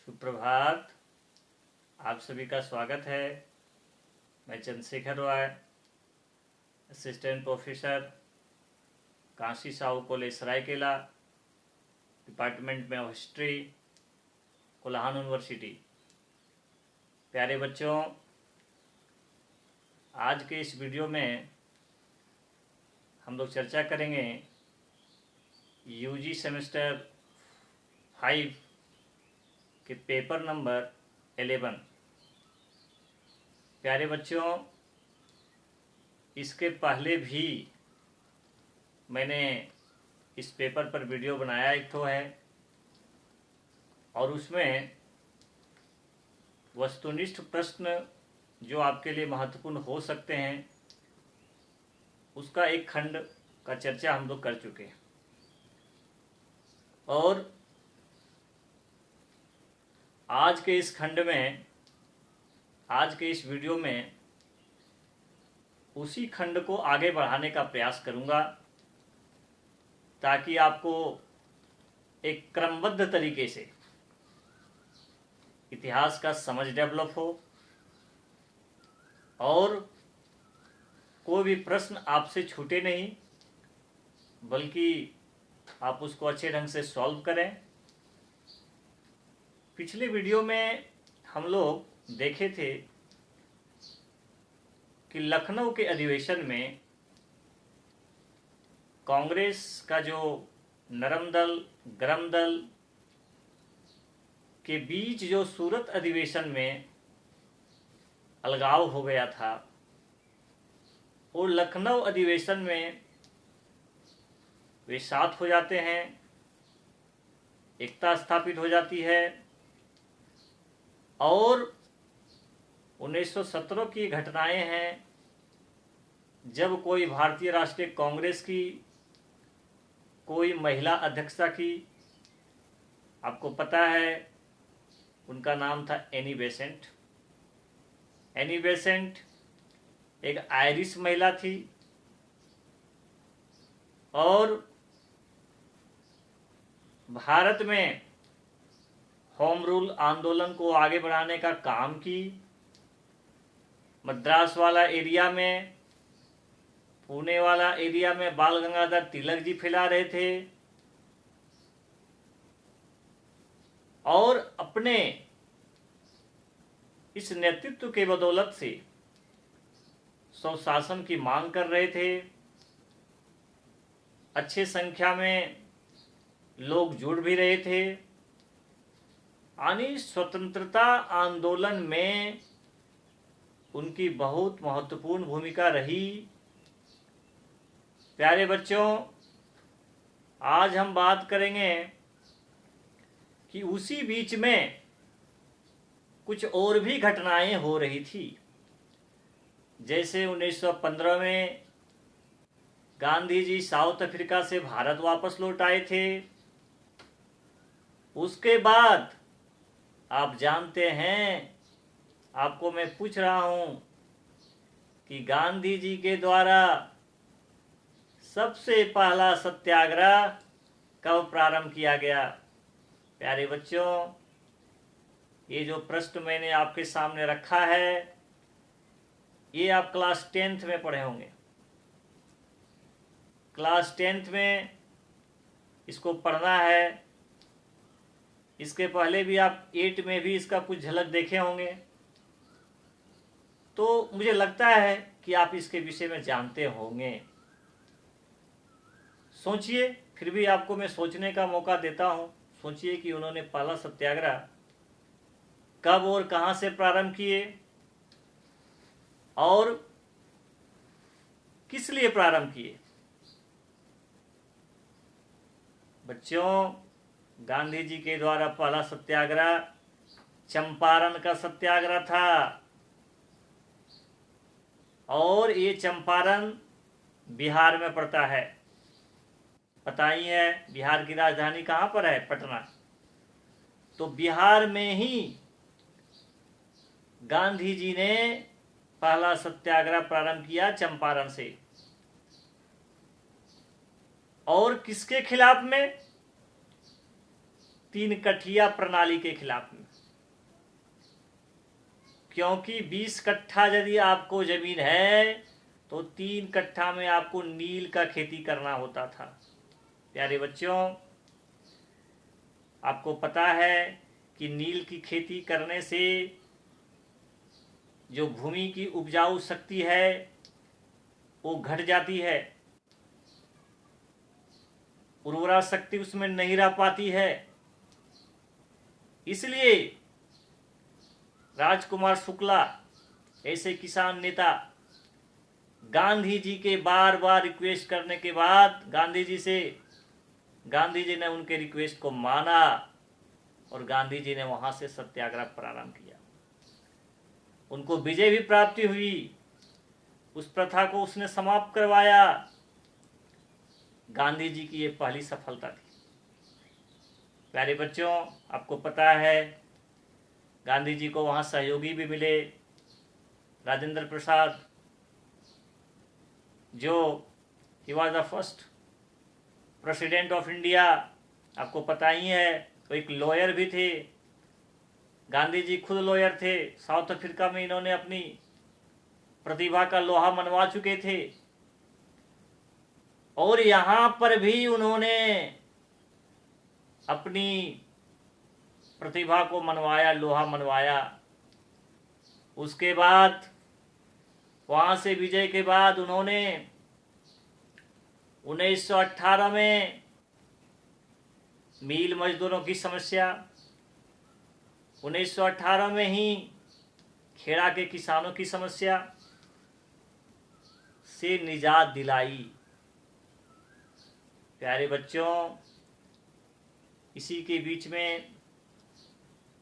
सुप्रभात। आप सभी का स्वागत है। मैं Chandrashekhar Roy, assistant professor, Kashi Sahu college Saraikela, department में हिस्ट्री, कोल्हान यूनिवर्सिटी। प्यारे बच्चों, आज के इस वीडियो में हम लोग चर्चा करेंगे यूजी सेमेस्टर 5 के पेपर नंबर 11। प्यारे बच्चों, इसके पहले भी मैंने इस पेपर पर वीडियो बनाया एक तो है, और उसमें वस्तुनिष्ठ प्रश्न जो आपके लिए महत्वपूर्ण हो सकते हैं उसका एक खंड का चर्चा हम लोग कर चुके हैं। और आज के इस खंड में, आज के इस वीडियो में उसी खंड को आगे बढ़ाने का प्रयास करूंगा ताकि आपको एक क्रमबद्ध तरीके से इतिहास का समझ डेवलप हो और कोई भी प्रश्न आपसे छूटे नहीं, बल्कि आप उसको अच्छे ढंग से सॉल्व करें। पिछले वीडियो में हम लोग देखे थे कि लखनऊ के अधिवेशन में कांग्रेस का जो नरम दल गरम दल के बीच जो सूरत अधिवेशन में अलगाव हो गया था, और लखनऊ अधिवेशन में वे साथ हो जाते हैं, एकता स्थापित हो जाती है। और 1917 की घटनाएं हैं जब कोई भारतीय राष्ट्रीय कांग्रेस की कोई महिला अध्यक्षता की, आपको पता है उनका नाम था एनी बेसेंट। एनी बेसेंट एक आयरिश महिला थी और भारत में होम रूल आंदोलन को आगे बढ़ाने का काम की। मद्रास वाला एरिया में, पुणे वाला एरिया में बाल गंगाधर तिलक जी फैला रहे थे, और अपने इस नेतृत्व के बदौलत से स्वशासन की मांग कर रहे थे। अच्छे संख्या में लोग जुड़ भी रहे थे। यानी स्वतंत्रता आंदोलन में उनकी बहुत महत्वपूर्ण भूमिका रही। प्यारे बच्चों, आज हम बात करेंगे कि उसी बीच में कुछ और भी घटनाएं हो रही थी। जैसे 1915 में गांधी जी साउथ अफ्रीका से भारत वापस लौट आए थे। उसके बाद आप जानते हैं, आपको मैं पूछ रहा हूं कि गांधी जी के द्वारा सबसे पहला सत्याग्रह कब प्रारंभ किया गया? प्यारे बच्चों, ये जो प्रश्न मैंने आपके सामने रखा है, ये आप क्लास 10th में पढ़े होंगे। क्लास 10th में इसको पढ़ना है। इसके पहले भी आप 8 में भी इसका कुछ झलक देखे होंगे। तो मुझे लगता है कि आप इसके विषय में जानते होंगे। सोचिए, फिर भी आपको मैं सोचने का मौका देता हूं। सोचिए कि उन्होंने पहला सत्याग्रह कब और कहां से प्रारंभ किए और किस लिए प्रारंभ किए। बच्चों, गांधी जी के द्वारा पहला सत्याग्रह चंपारण का सत्याग्रह था, और ये चंपारण बिहार में पड़ता है। पता ही है बिहार की राजधानी कहां पर है? पटना। तो बिहार में ही गांधी जी ने पहला सत्याग्रह प्रारंभ किया, चंपारण से। और किसके खिलाफ में? 3 कठिया प्रणाली के खिलाफ में, क्योंकि 20 कट्ठा यदि आपको जमीन है तो 3 कट्ठा में आपको नील का खेती करना होता था। प्यारे बच्चों, आपको पता है कि नील की खेती करने से जो भूमि की उपजाऊ शक्ति है वो घट जाती है, उर्वरा शक्ति उसमें नहीं रह पाती है। इसलिए राजकुमार शुक्ला ऐसे किसान नेता गांधी जी के बार बार रिक्वेस्ट करने के बाद गांधी जी ने उनके रिक्वेस्ट को माना और गांधी जी ने वहां से सत्याग्रह प्रारंभ किया। उनको विजय भी प्राप्ति हुई, उस प्रथा को उसने समाप्त करवाया। गांधी जी की ये पहली सफलता थी। प्यारे बच्चों, आपको पता है गांधी जी को वहां सहयोगी भी मिले, राजेंद्र प्रसाद, जो he was the first president of India, आपको पता ही है। तो एक लॉयर भी थे, गांधी जी खुद लॉयर थे। साउथ अफ्रीका में इन्होंने अपनी प्रतिभा का लोहा मनवा चुके थे और यहां पर भी उन्होंने अपनी प्रतिभा को मनवाया, लोहा मनवाया। उसके बाद वहां से विजय के बाद उन्होंने 1918 में मील मजदूरों की समस्या, 1918 में ही खेड़ा के किसानों की समस्या से निजात दिलाई। प्यारे बच्चों, इसी के बीच में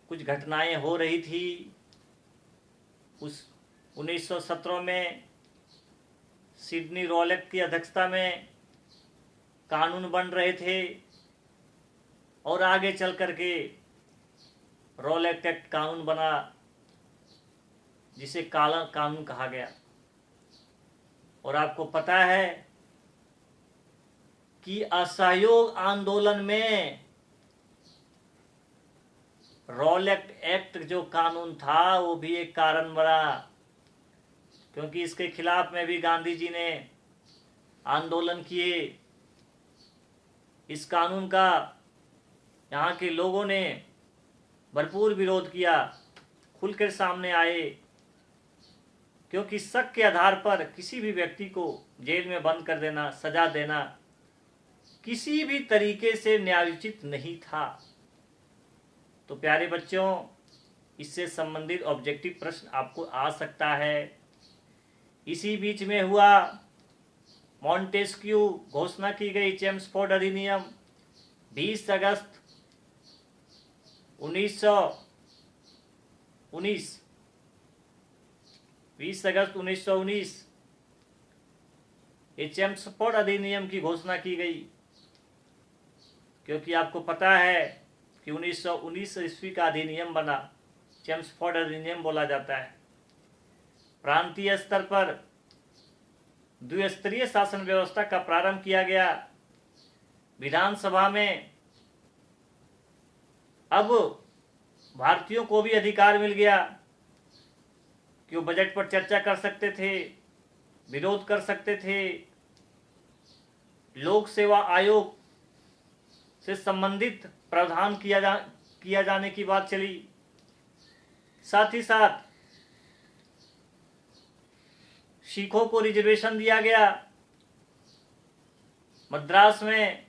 कुछ घटनाएं हो रही थी। उस 1917 में सिडनी रॉलेट की अध्यक्षता में कानून बन रहे थे और आगे चल करके रॉलेट एक्ट कानून बना, जिसे काला कानून कहा गया। और आपको पता है कि असहयोग आंदोलन में रॉलेट एक्ट जो कानून था वो भी एक कारण बना, क्योंकि इसके खिलाफ में भी गांधी जी ने आंदोलन किए। इस कानून का यहाँ के लोगों ने भरपूर विरोध किया, खुलकर सामने आए, क्योंकि शक के आधार पर किसी भी व्यक्ति को जेल में बंद कर देना, सजा देना किसी भी तरीके से न्यायोचित नहीं था। तो प्यारे बच्चों, इससे संबंधित ऑब्जेक्टिव प्रश्न आपको आ सकता है। इसी बीच में हुआ मॉन्टेस्क्यू, घोषणा की गई चेम्सफोर्ड अधिनियम 20 अगस्त 1919, 20 अगस्त 1919 ये चेम्सफोर्ड अधिनियम की घोषणा की गई, क्योंकि आपको पता है कि 1919 ईस्वी का अधिनियम बना, चेम्सफोर्ड अधिनियम बोला जाता है। प्रांतीय स्तर पर द्विस्तरीय शासन व्यवस्था का प्रारंभ किया गया। विधानसभा में अब भारतीयों को भी अधिकार मिल गया कि वो बजट पर चर्चा कर सकते थे, विरोध कर सकते थे, लोक सेवा आयोग से संबंधित प्रावधान किया जाने की बात चली। साथ ही साथ सिखों को रिजर्वेशन दिया गया। मद्रास में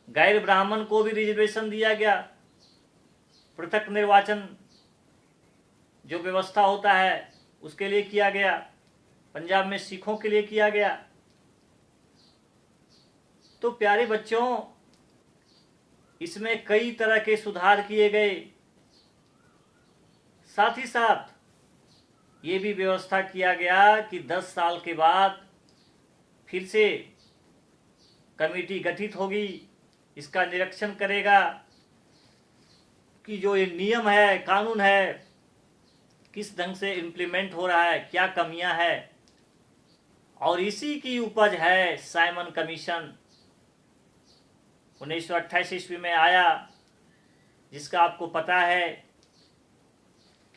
गैर ब्राह्मण को भी रिजर्वेशन दिया गया। पृथक निर्वाचन जो व्यवस्था होता है उसके लिए किया गया। पंजाब में सिखों के लिए किया गया। तो प्यारे बच्चों, इसमें कई तरह के सुधार किए गए। साथ ही साथ ये भी व्यवस्था किया गया कि 10 साल के बाद फिर से कमेटी गठित होगी, इसका निरीक्षण करेगा कि जो ये नियम है, कानून है, किस ढंग से इम्प्लीमेंट हो रहा है, क्या कमियां हैं। और इसी की उपज है साइमन कमीशन। 1928 ईस्वी में आया जिसका आपको पता है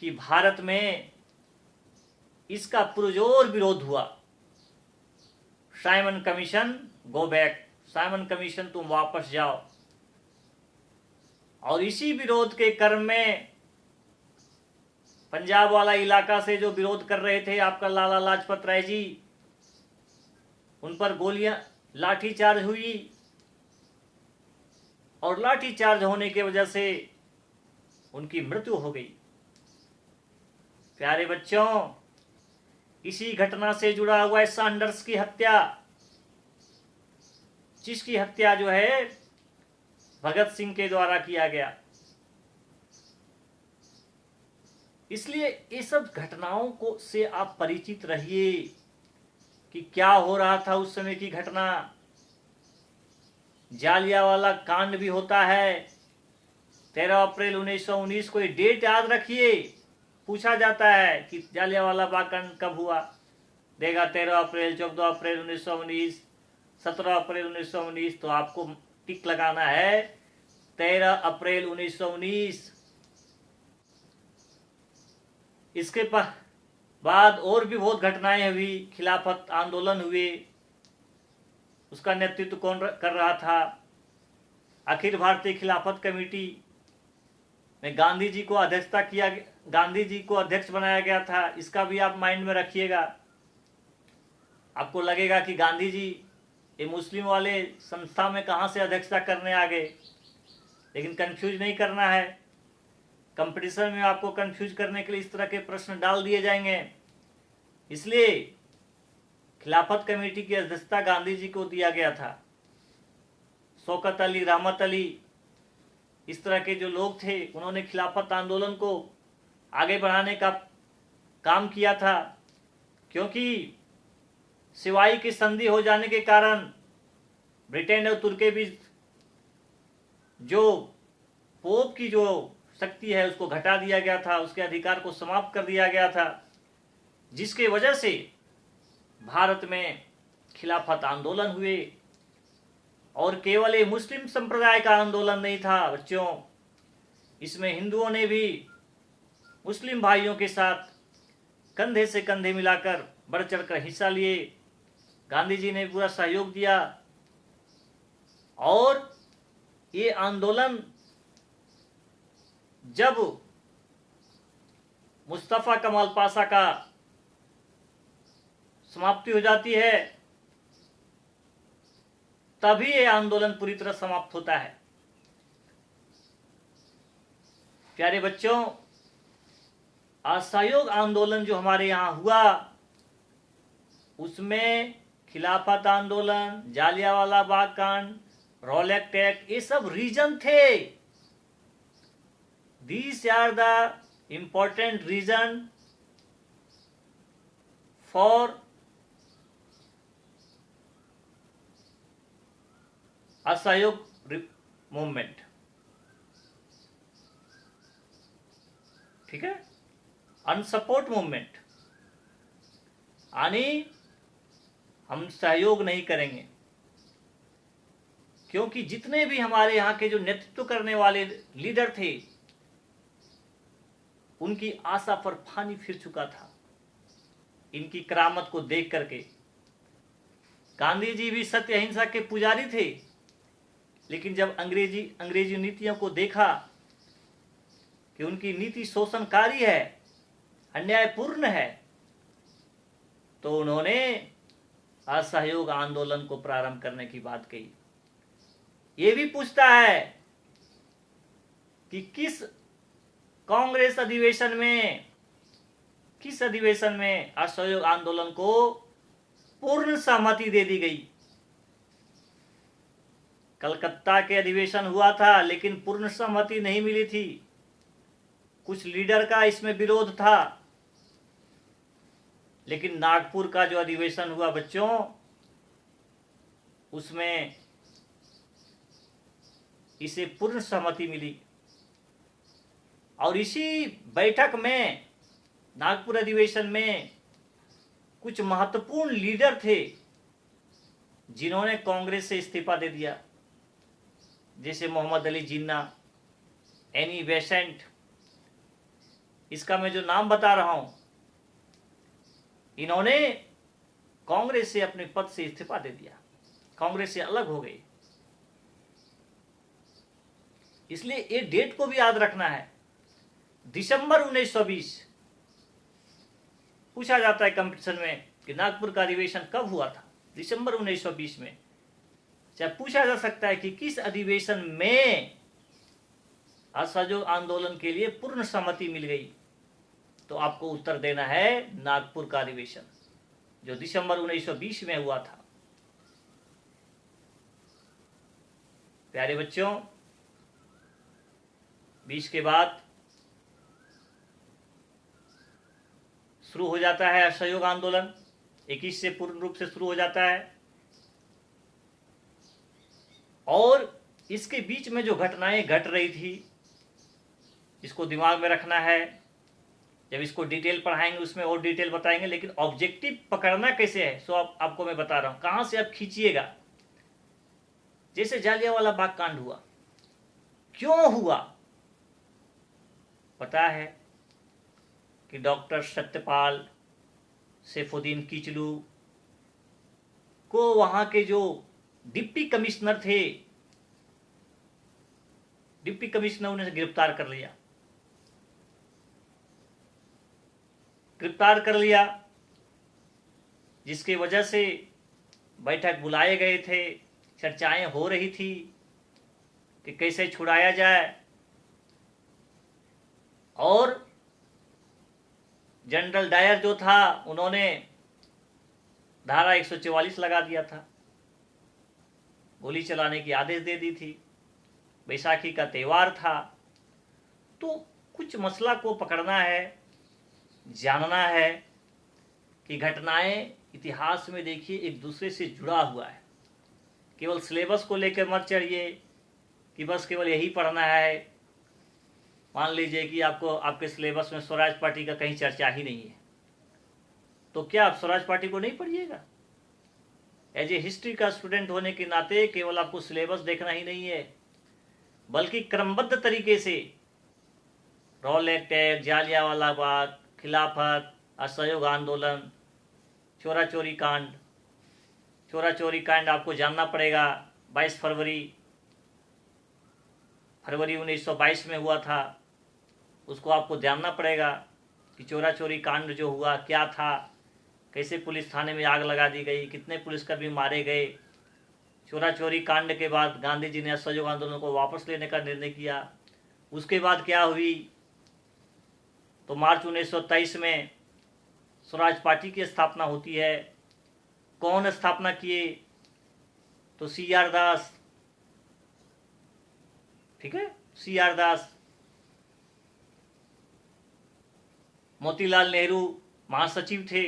कि भारत में इसका पुरजोर विरोध हुआ। Simon commission go back, Simon commission तुम वापस जाओ। और इसी विरोध के क्रम में पंजाब वाला इलाका से जो विरोध कर रहे थे आपका लाला लाजपत राय जी, उन पर गोलियां लाठीचार्ज हुई और लाठीचार्ज होने की वजह से उनकी मृत्यु हो गई। प्यारे बच्चों, इसी घटना से जुड़ा हुआ है सैंडर्स की हत्या, जिसकी हत्या जो है भगत सिंह के द्वारा किया गया। इसलिए ये सब घटनाओं को से आप परिचित रहिए कि क्या हो रहा था उस समय की घटना। जालियांवाला कांड भी होता है 13 अप्रैल 1919 को। डेट याद रखिए, पूछा जाता है कि जालियांवाला बाग कांड कब हुआ, देगा 13 अप्रैल, 14 अप्रैल 1919, 17 अप्रैल 1919। तो आपको टिक लगाना है 13 अप्रैल 1919। इसके बाद और भी बहुत घटनाएं हुई। खिलाफत आंदोलन हुए, उसका नेतृत्व कौन कर रहा था? अखिल भारतीय खिलाफत कमेटी में गांधी जी को गांधी जी को अध्यक्ष बनाया गया था। इसका भी आप माइंड में रखिएगा। आपको लगेगा कि गांधी जी ये मुस्लिम वाले संस्था में कहां से अध्यक्षता करने आ गए, लेकिन कंफ्यूज नहीं करना है। कंपटीशन में आपको कंफ्यूज करने के लिए इस तरह के प्रश्न डाल दिए जाएंगे। इसलिए खिलाफत कमेटी की अध्यक्षता गांधी जी को दिया गया था। शौकत अली, रहमत अली, इस तरह के जो लोग थे, उन्होंने खिलाफत आंदोलन को आगे बढ़ाने का काम किया था। क्योंकि सिवाई की संधि हो जाने के कारण ब्रिटेन और तुर्की बीच जो पोप की जो शक्ति है उसको घटा दिया गया था, उसके अधिकार को समाप्त कर दिया गया था, जिसके वजह से भारत में खिलाफत आंदोलन हुए। और केवल ये मुस्लिम संप्रदाय का आंदोलन नहीं था बच्चों, इसमें हिंदुओं ने भी मुस्लिम भाइयों के साथ कंधे से कंधे मिलाकर बढ़ चढ़कर हिस्सा लिए। गांधी जी ने पूरा सहयोग दिया और ये आंदोलन जब मुस्तफा कमाल पाशा का समाप्ति हो जाती है तभी ये आंदोलन पूरी तरह समाप्त होता है। प्यारे बच्चों, असहयोग आंदोलन जो हमारे यहां हुआ उसमें खिलाफत आंदोलन, जालियांवाला बाग कांड, रॉलेक्ट एक्ट, ये सब रीजन थे। These are the important reason for असहयोग मूवमेंट। ठीक है, अनसपोर्ट मूवमेंट, यानी हम सहयोग नहीं करेंगे। क्योंकि जितने भी हमारे यहाँ के जो नेतृत्व करने वाले लीडर थे उनकी आशा पर पानी फिर चुका था इनकी करामत को देख करके। गांधी जी भी सत्य अहिंसा के पुजारी थे, लेकिन जब अंग्रेजी नीतियों को देखा कि उनकी नीति शोषणकारी है, अन्यायपूर्ण है, तो उन्होंने असहयोग आंदोलन को प्रारंभ करने की बात कही। ये भी पूछता है कि किस कांग्रेस अधिवेशन में असहयोग आंदोलन को पूर्ण सहमति दे दी गई। कलकत्ता के अधिवेशन हुआ था लेकिन पूर्ण सहमति नहीं मिली थी, कुछ लीडर का इसमें विरोध था। लेकिन नागपुर का जो अधिवेशन हुआ बच्चों, उसमें इसे पूर्ण सहमति मिली। और इसी बैठक में, नागपुर अधिवेशन में, कुछ महत्वपूर्ण लीडर थे जिन्होंने कांग्रेस से इस्तीफा दे दिया, जैसे मोहम्मद अली जिन्ना, एनी बेसेंट, इसका मैं जो नाम बता रहा हूं, इन्होंने कांग्रेस से अपने पद से इस्तीफा दे दिया, कांग्रेस से अलग हो गए। इसलिए ये डेट को भी याद रखना है, दिसंबर 1920। पूछा जाता है कंपटीशन में कि नागपुर का अधिवेशन कब हुआ था, दिसंबर 1920 में। चाहे पूछा जा सकता है कि किस अधिवेशन में असहयोग आंदोलन के लिए पूर्ण सहमति मिल गई, तो आपको उत्तर देना है नागपुर का अधिवेशन, जो दिसंबर 1920 में हुआ था। प्यारे बच्चों, 20 के बाद शुरू हो जाता है असहयोग आंदोलन, 21 से पूर्ण रूप से शुरू हो जाता है। और इसके बीच में जो घटनाएं घट रही थी, इसको दिमाग में रखना है। जब इसको डिटेल पढ़ाएंगे उसमें और डिटेल बताएंगे, लेकिन ऑब्जेक्टिव पकड़ना कैसे है सो आपको मैं बता रहा हूं, कहां से आप खींचिएगा। जैसे जालियांवाला बाग कांड हुआ, क्यों हुआ? पता है कि डॉक्टर सत्यपाल सैफुद्दीन किचलू को वहां के जो डिप्टी कमिश्नर थे, डिप्टी कमिश्नर ने गिरफ्तार कर लिया, जिसकी वजह से बैठक बुलाए गए थे, चर्चाएं हो रही थी कि कैसे छुड़ाया जाए। और जनरल डायर जो था, उन्होंने धारा 144 लगा दिया था, गोली चलाने की आदेश दे दी थी। बैसाखी का त्यौहार था, तो कुछ मसला को पकड़ना है, जानना है कि घटनाएं इतिहास में देखिए एक दूसरे से जुड़ा हुआ है। केवल सिलेबस को लेकर मत चढ़िए कि बस केवल यही पढ़ना है। मान लीजिए कि आपको आपके सिलेबस में स्वराज पार्टी का कहीं चर्चा ही नहीं है, तो क्या आप स्वराज पार्टी को नहीं पढ़िएगा? एज ए हिस्ट्री का स्टूडेंट होने के नाते केवल आपको सिलेबस देखना ही नहीं है, बल्कि क्रमबद्ध तरीके से रॉलेट एक्ट, जालियांवाला बाग, खिलाफत, असहयोग आंदोलन, चोरा चोरी कांड आपको जानना पड़ेगा। 22 फरवरी 1922 में हुआ था, उसको आपको जानना पड़ेगा कि चोरा चोरी कांड जो हुआ क्या था, कैसे पुलिस थाने में आग लगा दी गई, कितने पुलिसकर्मी मारे गए। चोरा चोरी कांड के बाद गांधी जी ने असहयोग आंदोलन को वापस लेने का निर्णय किया। उसके बाद क्या हुई, तो मार्च 1923 में स्वराज पार्टी की स्थापना होती है। कौन स्थापना किए? तो CR दास, ठीक है, CR दास, मोतीलाल नेहरू महासचिव थे।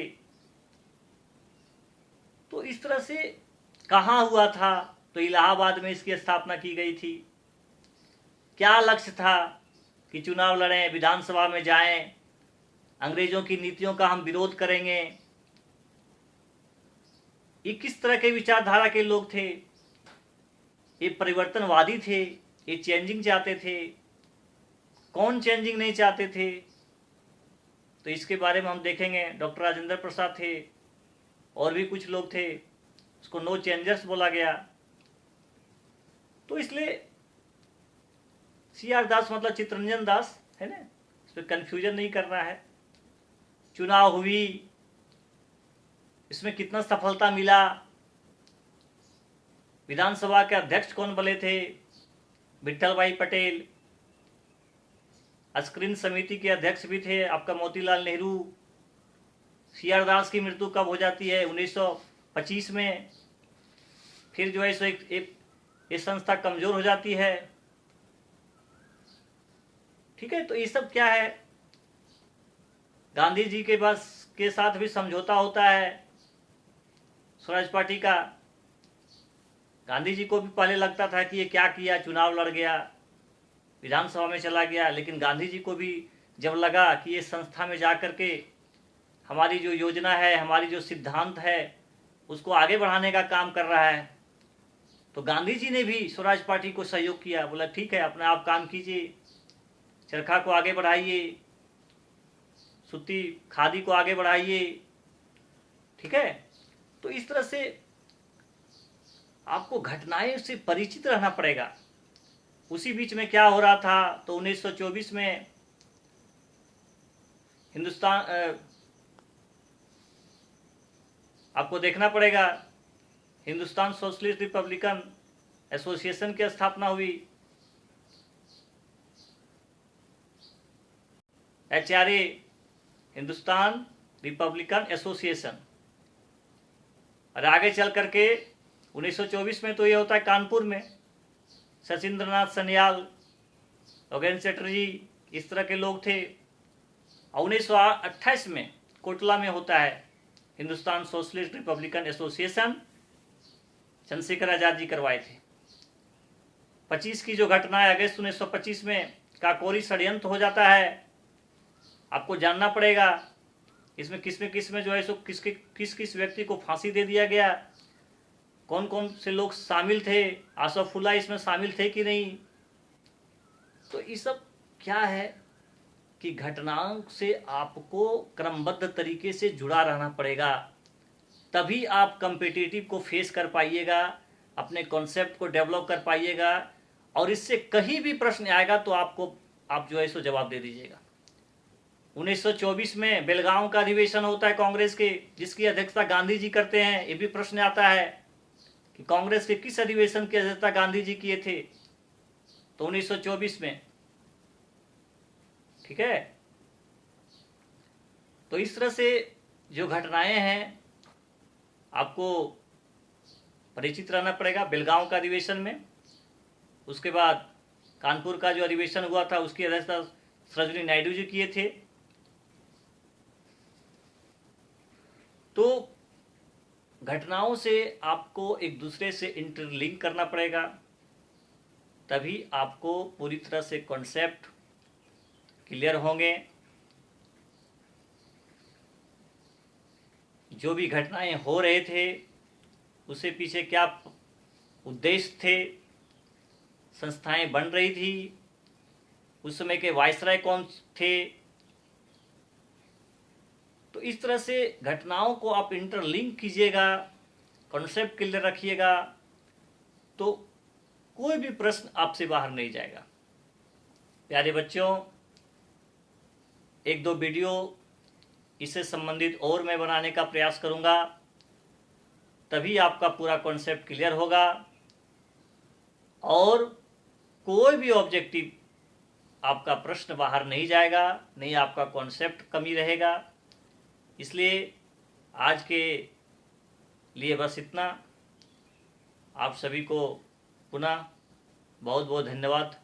तो इस तरह से कहाँ हुआ था? तो इलाहाबाद में इसकी स्थापना की गई थी। क्या लक्ष्य था? कि चुनाव लड़ें, विधानसभा में जाएं, अंग्रेजों की नीतियों का हम विरोध करेंगे। ये किस तरह के विचारधारा के लोग थे? ये परिवर्तनवादी थे, ये चेंजिंग चाहते थे। कौन चेंजिंग नहीं चाहते थे? तो इसके बारे में हम देखेंगे। डॉक्टर राजेंद्र प्रसाद थे, और भी कुछ लोग थे, उसको नो चेंजर्स बोला गया। तो इसलिए CR दास मतलब चित्तरंजन दास है ना, इस पर कंफ्यूजन नहीं करना है। चुनाव हुई, इसमें कितना सफलता मिला? विधानसभा के अध्यक्ष कौन बने थे? विट्ठल भाई पटेल। स्क्रीन समिति के अध्यक्ष भी थे आपका मोतीलाल नेहरू। CR दास की मृत्यु कब हो जाती है? 1925 में। फिर जो है सो एक संस्था कमजोर हो जाती है। ठीक है, तो ये सब क्या है? गांधी जी के साथ भी समझौता होता है स्वराज पार्टी का। गांधी जी को भी पहले लगता था कि ये क्या किया, चुनाव लड़ गया, विधानसभा में चला गया, लेकिन गांधी जी को भी जब लगा कि ये संस्था में जाकर के हमारी जो योजना है, हमारी जो सिद्धांत है, उसको आगे बढ़ाने का काम कर रहा है, तो गांधी जी ने भी स्वराज पार्टी को सहयोग किया। बोला ठीक है, अपना आप काम कीजिए, चरखा को आगे बढ़ाइए, सूती खादी को आगे बढ़ाइए। ठीक है, तो इस तरह से आपको घटनाएं से परिचित रहना पड़ेगा। उसी बीच में क्या हो रहा था, तो 1924 में हिंदुस्तान, आपको देखना पड़ेगा, हिंदुस्तान सोशलिस्ट रिपब्लिकन एसोसिएशन की स्थापना हुई। HRA, Hindustan Republican association. और आगे चल करके 1924 में तो ये होता है कानपुर में, सचिंद्रनाथ सन्याल, योगेंद्र चटर्जी, इस तरह के लोग थे। और 1928 में कोटला में होता है Hindustan socialist republican association, Chandrashekhar Azad ji करवाए थे। 25 की जो घटना है अगस्त 1925 में, काकोरी षड्यंत्र हो जाता है। आपको जानना पड़ेगा इसमें किस में जो है सो किस व्यक्ति को फांसी दे दिया गया, कौन कौन से लोग शामिल थे, आसफुल्ला इसमें शामिल थे कि नहीं। तो ये सब क्या है कि घटनाओं से आपको क्रमबद्ध तरीके से जुड़ा रहना पड़ेगा, तभी आप कॉम्पिटिटिव को फेस कर पाइएगा, अपने कॉन्सेप्ट को डेवलप कर पाइएगा, और इससे कहीं भी प्रश्न आएगा तो आप जो है सो जवाब दे दीजिएगा। 1924 में बेलगांव का अधिवेशन होता है कांग्रेस के, जिसकी अध्यक्षता गांधी जी करते हैं। ये भी प्रश्न आता है कि कांग्रेस के किस अधिवेशन की अध्यक्षता गांधी जी किए थे, तो 1924 में। ठीक है, तो इस तरह से जो घटनाएं हैं आपको परिचित रहना पड़ेगा बेलगांव का अधिवेशन में। उसके बाद कानपुर का जो अधिवेशन हुआ था उसकी अध्यक्षता सरोजिनी नायडू जी किए थे। तो घटनाओं से आपको एक दूसरे से इंटरलिंक करना पड़ेगा, तभी आपको पूरी तरह से कॉन्सेप्ट क्लियर होंगे। जो भी घटनाएं हो रहे थे उससे पीछे क्या उद्देश्य थे, संस्थाएं बन रही थी, उस समय के वायसराय कौन थे। तो इस तरह से घटनाओं को आप इंटरलिंक कीजिएगा, कॉन्सेप्ट क्लियर रखिएगा, तो कोई भी प्रश्न आपसे बाहर नहीं जाएगा। प्यारे बच्चों, एक दो वीडियो इससे संबंधित और मैं बनाने का प्रयास करूंगा, तभी आपका पूरा कॉन्सेप्ट क्लियर होगा और कोई भी ऑब्जेक्टिव आपका प्रश्न बाहर नहीं जाएगा, नहीं आपका कॉन्सेप्ट कमी रहेगा। इसलिए आज के लिए बस इतना। आप सभी को पुनः बहुत बहुत धन्यवाद।